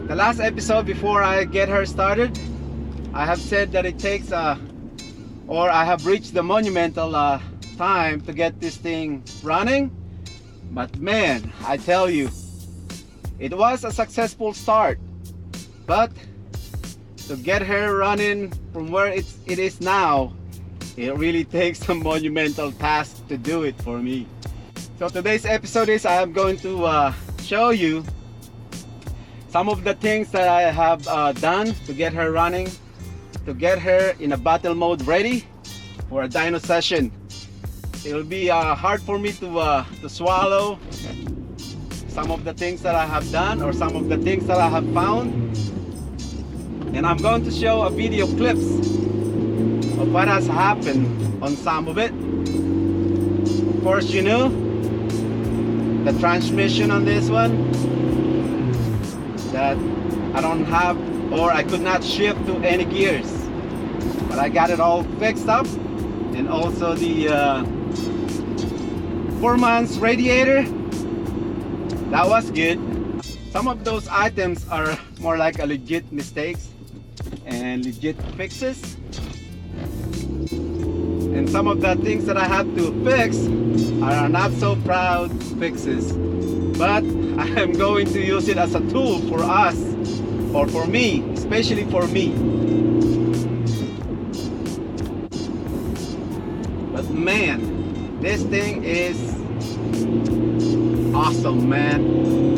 The last episode before I get her started, I have said that it takes or I have reached the monumental time to get this thing running. But man, I tell you, it was a successful start. But to get her running from where it is now, it really takes a monumental task to do it for me. So today's episode is I am going to show you some of the things that I have done to get her running, to get her in a battle mode ready for a dyno session. It'll be hard for me to swallow some of the things that I have done or some of the things that I have found. And I'm going to show a video clips of what has happened on some of it. Of course, you know, the transmission on this one, that I don't have, or I could not shift to any gears, but I got it all fixed up. And also the 4 months radiator, that was good. Some of those items are more like a legit mistakes and legit fixes, and some of the things that I had to fix are not so proud fixes, but I am going to use it as a tool for us, or for me, especially for me. But man, this thing is awesome, man.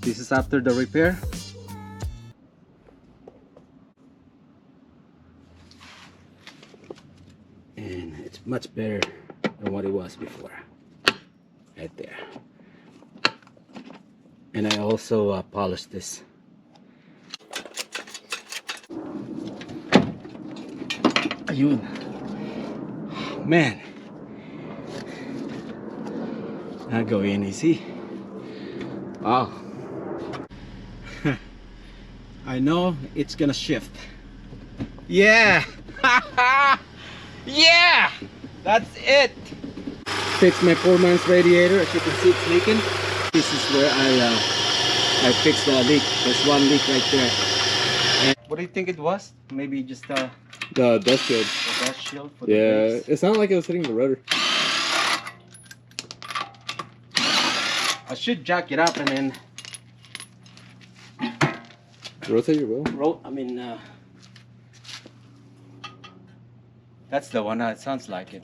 This is after the repair. And it's much better than what it was before. Right there. And I also polished this. Ayun. Man. Not going easy. Wow. I know it's gonna shift. Yeah. Yeah. That's it. Fixed my 4 months radiator. As you can see, it's leaking. This is where I fixed the leak. There's one leak right there. And what do you think it was? Maybe just the dust shield. the dust shield for the Yeah, brakes. it sounded like it was hitting the rotor. I should jack it up and then Rotate your wheel. That's the one. It sounds like it.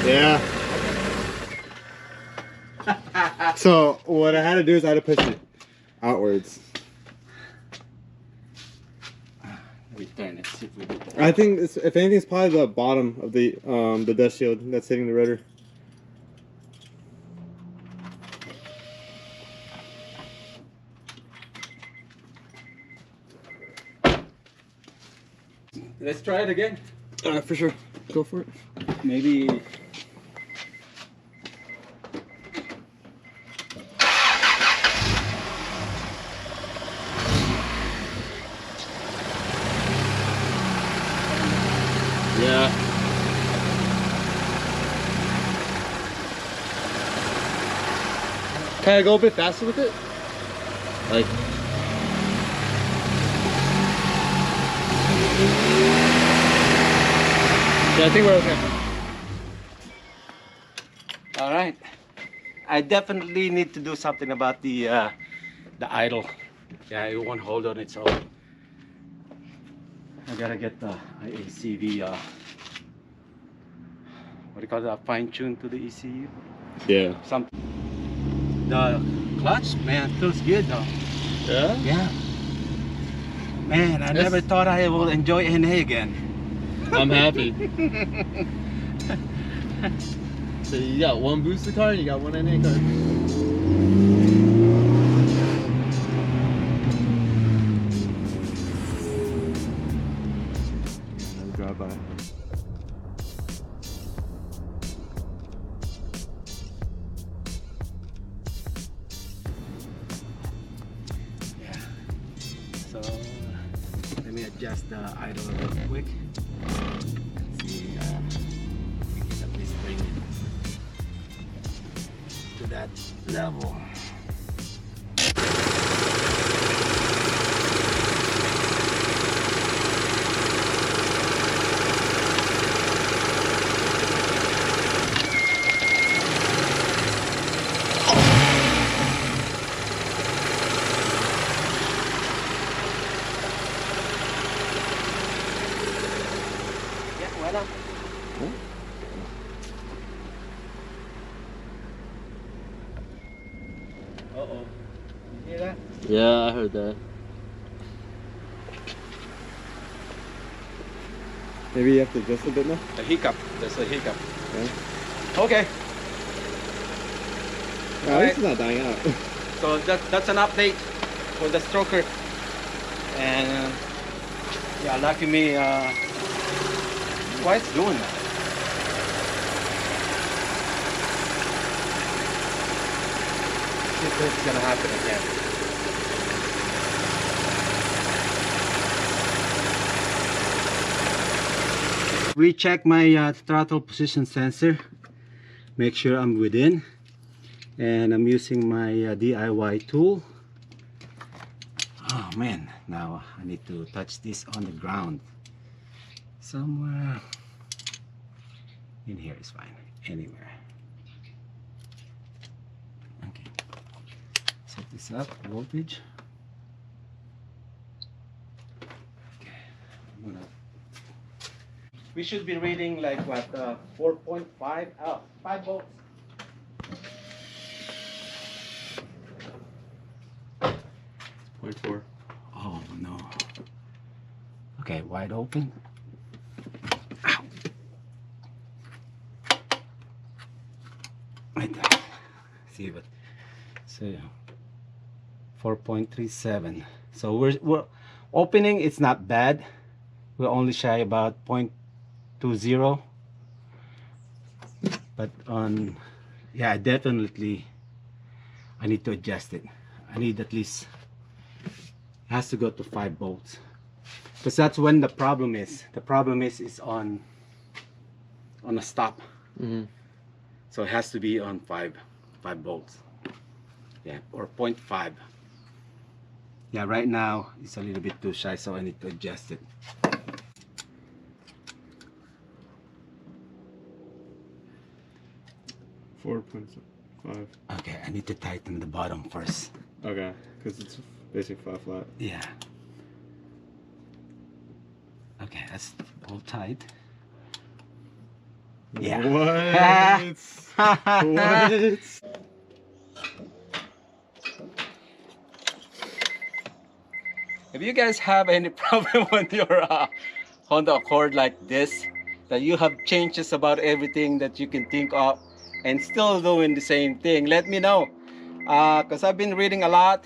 Yeah. So what I had to do is I had to push it outwards. We turn it. See if we do that. I think it's, if anything, it's probably the bottom of the dust shield that's hitting the rotor. Let's try it again. For sure. Go for it. Maybe. Yeah. Can I go a bit faster with it? Like. Yeah, I think we're okay. All right. I definitely need to do something about the idle. Yeah, it won't hold on its own. I gotta get the ACV. What do you call it? Fine tune to the ECU. Yeah. Something. The clutch, man, feels good though. Yeah? Yeah. Man, I never thought I will enjoy NA again. I'm happy. So you got one booster car and you got one NA car. So let me adjust the idle real quick. Let's see, we can at least bring it to that level. Uh-oh. You hear that? Yeah, I heard that. Maybe you have to adjust a bit now? A hiccup. There's a hiccup. Okay. Okay. At least it's not dying out. So that's an update for the stroker. And yeah, lucky me, why it's doing that? If it's gonna happen again. Recheck my throttle position sensor. Make sure I'm within. And I'm using my DIY tool. Oh man, now I need to touch this on the ground. Somewhere in here is fine. Anywhere. Okay. Set this up, voltage. Okay. I'm gonna. We should be reading like what 4.5 out, 5 volts. 0.4. Oh no. Okay, wide open. Ow. Right there. See what? So 4.37. So we're opening. It's not bad. We're only shy about 0.20. But on, yeah, definitely I need to adjust it. I need at least. Has to go to 5 volts because that's when the problem is. The problem is on a stop. So it has to be on 5 volts. Yeah, or 0.5. Yeah, right now it's a little bit too shy, so I need to adjust it. $4.5. Okay, I need to tighten the bottom first. Okay, because it's basically flat. Yeah. Okay, that's all tight. Yeah. What? What? If you guys have any problem with your Honda Accord like this, that you have changes about everything that you can think of and still doing the same thing, let me know. Because I've been reading a lot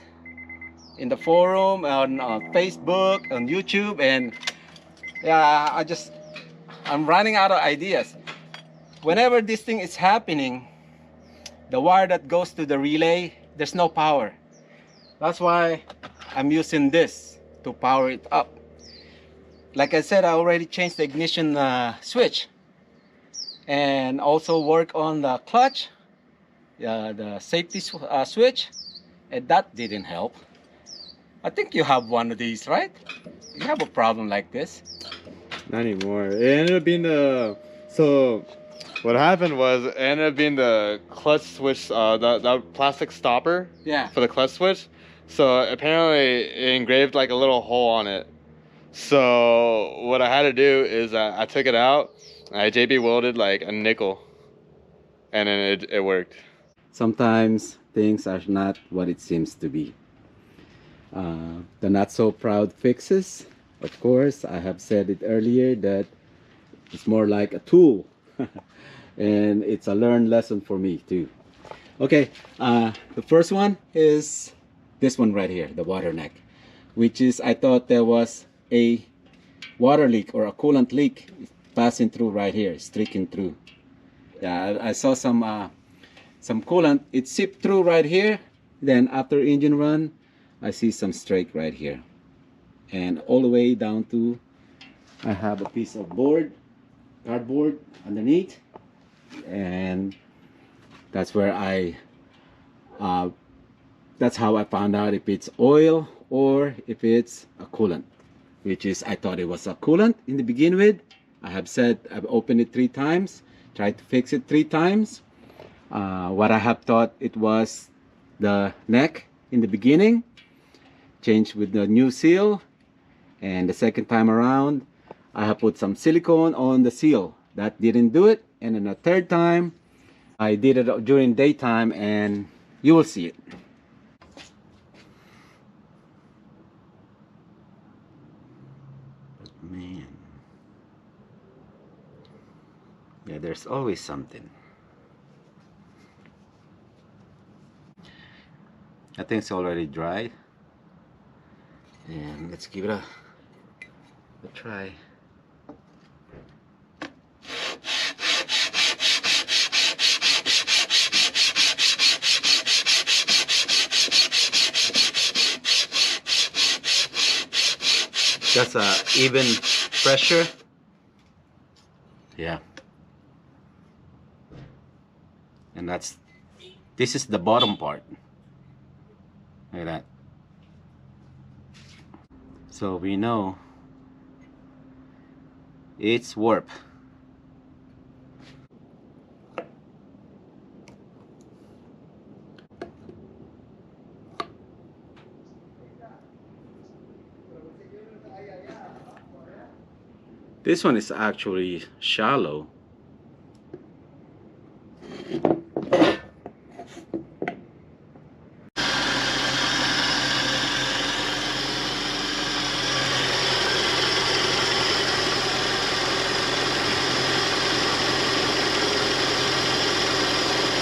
in the forum, on Facebook, on YouTube, and yeah, I'm running out of ideas. Whenever this thing is happening, the wire that goes to the relay, there's no power. That's why I'm using this to power it up. Like I said, I already changed the ignition switch and also work on the clutch, the safety switch, and that didn't help. I think you have one of these, right? You have a problem like this. Not anymore. It ended up being the... So, what happened was, it ended up being the clutch switch, the plastic stopper. Yeah. For the clutch switch. So, apparently, it engraved like a little hole on it. So, what I had to do is I took it out, I JB welded like a nickel, and then it worked. Sometimes things are not what it seems to be. The not so proud fixes, of course, I have said it earlier that it's more like a tool and it's a learned lesson for me too. Okay, the first one is this one right here, the water neck, which is, I thought there was a water leak or a coolant leak passing through right here, streaking through. Yeah, I saw some coolant, it seeped through right here. Then after engine run, I see some streak right here. and all the way down to, I have a piece of cardboard underneath, and that's where that's how I found out if it's oil or if it's a coolant, which is, I thought it was a coolant in the begin with. I have said I've opened it 3 times, tried to fix it 3 times. What I have thought it was the neck in the beginning, changed with the new seal, and the second time around I have put some silicone on the seal. That didn't do it, and then the third time I did it during daytime, and you will see it. Man, yeah, there's always something. I think it's already dry, and let's give it a try. That's a even pressure. Yeah, and this is the bottom part. Look at that. So we know it's warp. This one is actually shallow.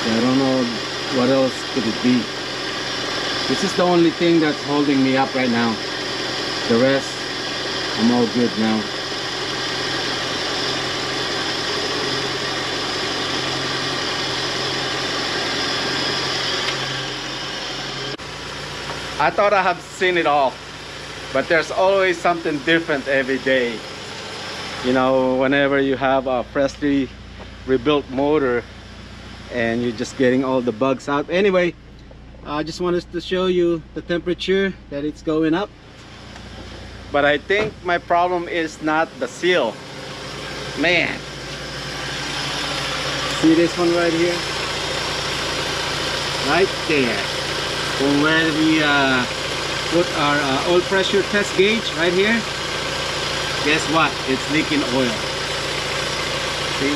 I don't know what else could it be. This is the only thing that's holding me up right now. The rest, I'm all good now. I thought I have seen it all, but there's always something different every day. You know, whenever you have a freshly rebuilt motor and you're just getting all the bugs out. Anyway, I just wanted to show you the temperature that it's going up. But I think my problem is not the seal. Man, see this one right here? Right there. From where we put our oil pressure test gauge right here. Guess what? It's leaking oil. See?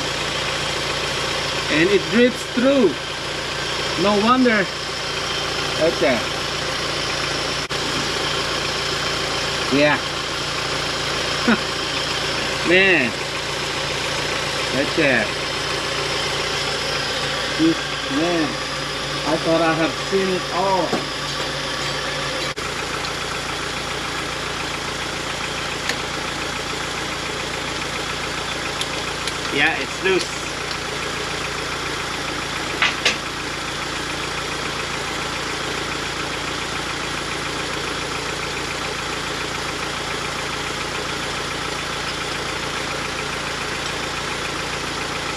And it drips through. No wonder. Right there. Yeah. Man. Right there. Man. I thought I have seen it all. Yeah, it's loose.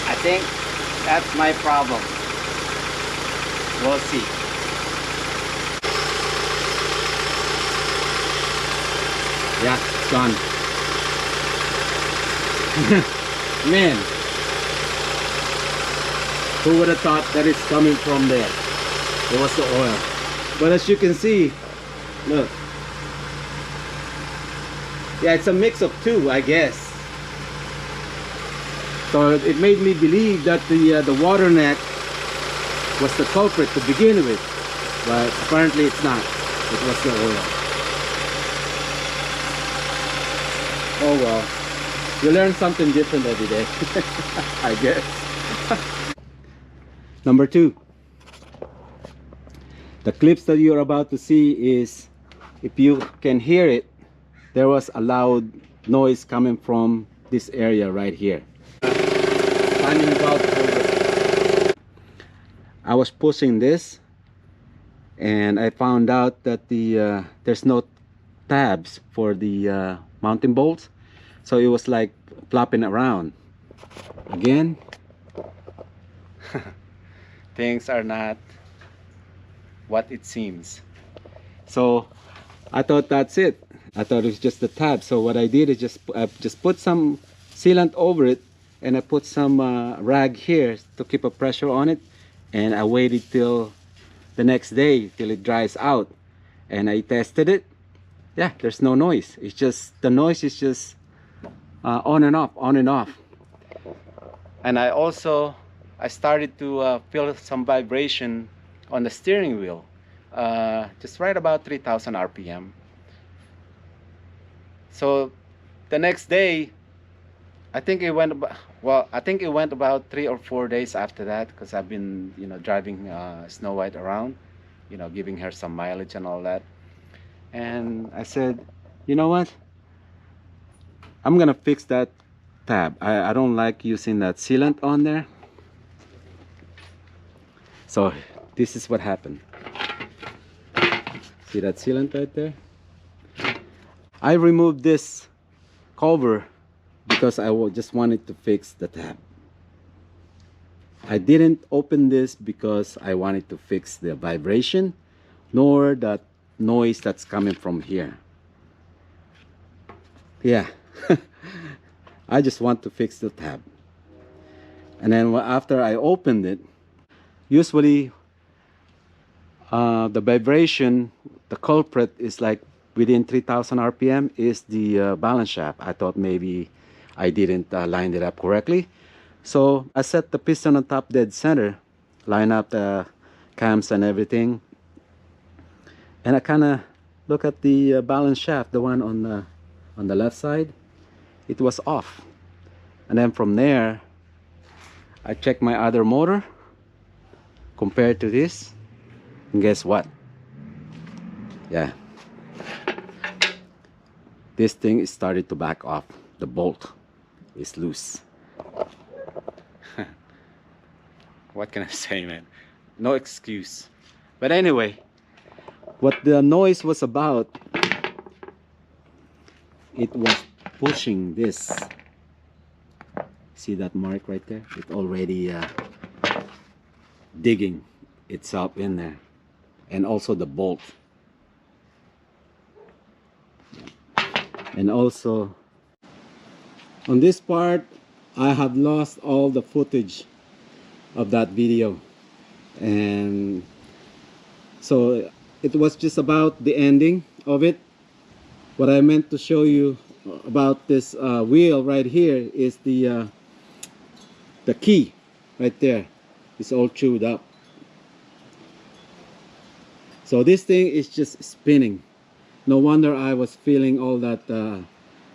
I think that's my problem. We'll see. Yeah, it's gone. Man, who would have thought that it's coming from there? It was the oil. But as you can see, look. Yeah, it's a mix of two, I guess. So it made me believe that the water neck was the culprit to begin with, but apparently it's not. It was the oil. Oh well, you learn something different every day. I guess. Number 2, the clips that you're about to see is, if you can hear it, there was a loud noise coming from this area right here. Timing valve holder. I was pushing this and I found out that there's no tabs for the mounting bolts, so it was like flopping around. Again, things are not what it seems. So I thought that's it. I thought it was just the tab. So what I did is just put some sealant over it, and I put some rag here to keep a pressure on it, and I waited till the next day till it dries out, and I tested it. Yeah, there's no noise. It's just the noise is just on and off, on and off. And I started to feel some vibration on the steering wheel, just right about 3,000 RPM. So the next day, I think it went about 3 or 4 days after that, because I've been, driving Snow White around, giving her some mileage and all that. And I said, you know what? I'm gonna fix that tab. I don't like using that sealant on there. So this is what happened. See that sealant right there? I removed this cover because I just wanted to fix the tab. I didn't open this because I wanted to fix the vibration nor that noise that's coming from here. Yeah. I just want to fix the tab. And then after I opened it, usually the vibration, the culprit is like within 3,000 RPM is the balance shaft. I thought maybe I didn't line it up correctly. So I set the piston on top dead center, line up the cams and everything. And I kind of look at the balance shaft, the one on the left side. It was off. And then from there, I checked my other motor compared to this. And guess what? Yeah. This thing is started to back off. The bolt is loose. What can I say, man? No excuse. But anyway, what the noise was about, it was pushing this. See that mark right there? It already digging itself in there. And also the bolt. And also on this part, I have lost all the footage of that video, and so it was just about the ending of it. What I meant to show you about this wheel right here is the key right there. It's all chewed up. So this thing is just spinning. No wonder I was feeling all that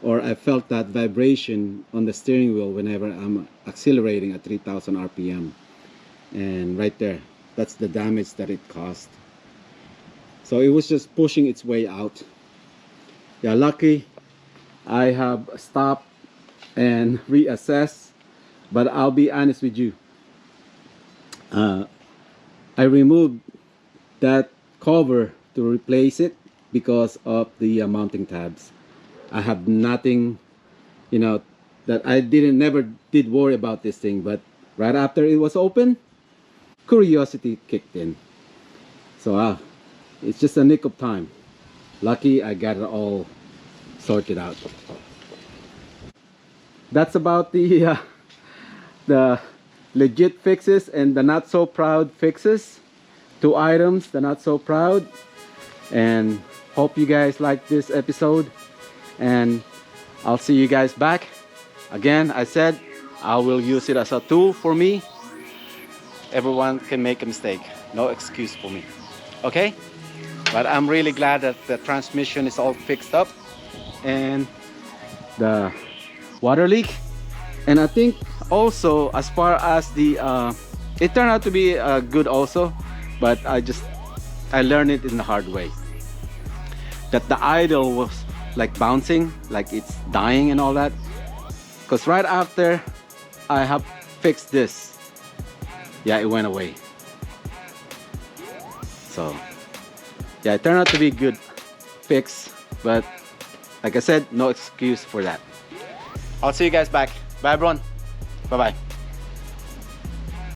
or I felt that vibration on the steering wheel whenever I'm accelerating at 3,000 RPM. And right there, that's the damage that it caused. So it was just pushing its way out. Yeah, lucky I have stopped and reassessed, but I'll be honest with you. I removed that cover to replace it because of the mounting tabs. I have nothing, that I never did worry about this thing, but right after it was open, curiosity kicked in. So it's just a nick of time. Lucky I got it all sorted out. That's about the legit fixes and the not so proud fixes. 2 items, the not so proud. And hope you guys like this episode, and I'll see you guys back. Again, I said I will use it as a tool for me. Everyone can make a mistake, no excuse for me, okay? But I'm really glad that the transmission is all fixed up and the water leak. And I think also as far as the it turned out to be good also, but I learned it in the hard way, that the idle was like bouncing, like it's dying and all that. Because right after I have fixed this, yeah, it went away. So yeah, it turned out to be a good fix. But like I said, no excuse for that. I'll see you guys back. Bye everyone. Bye bye.